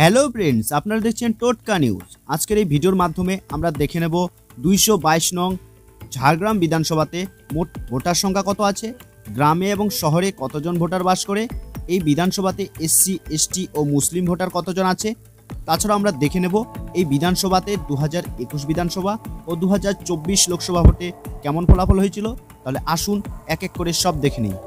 Hello friends, আপনারা দেখছেন টোটকা নিউজ। আজকের এই ভিডিওর মাধ্যমে আমরা দেখে নেব 222 নং ঝাড়গ্রাম বিধানসভাতে মোট ভোটার সংখ্যা কত আছে, গ্রামে এবং শহরে কতজন ভোটার বাস করে, এই বিধানসভাতে এসসি এসটি ও মুসলিম ভোটার কতজন আছে। তাছাড়া আমরা দেখে নেব এই বিধানসভাতে 2021 বিধানসভা ও 2024 লোকসভা ভোটে কেমন ফলাফল হয়েছিল। তাহলে আসুন এক এক করে সব দেখে নিই।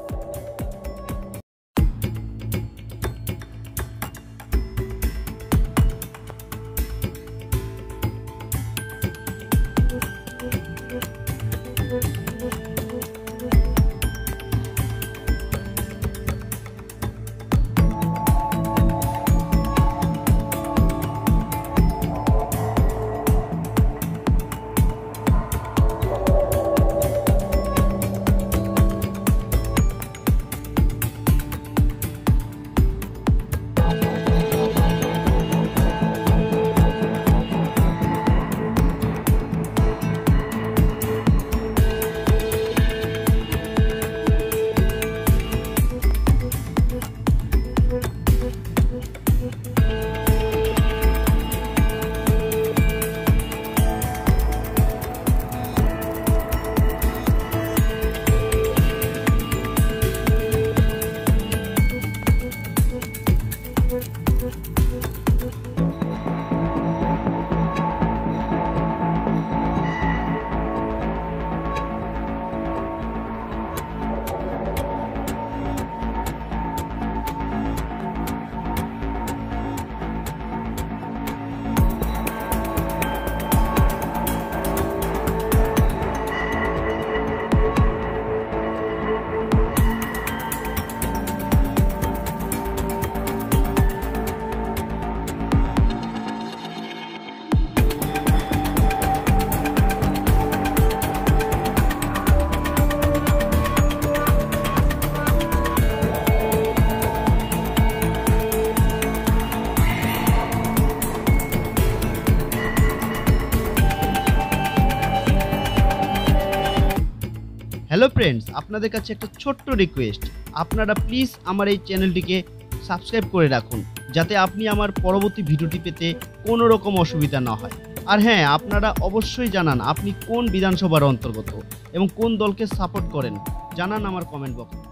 হ্যালো ফ্রেন্ডস, আপনাদের কাছে একটা ছোট্ট রিকোয়েস্ট, আপনারা প্লিজ আমার এই চ্যানেলটিকে সাবস্ক্রাইব করে রাখুন, যাতে আপনি আমার পরবর্তী ভিডিওটি পেতে কোনো রকম অসুবিধা না হয়। আর হ্যাঁ, আপনারা অবশ্যই জানান আপনি কোন বিধানসভার অন্তর্গত এবং কোন দলকে সাপোর্ট করেন, জানান আমার কমেন্ট বক্সে।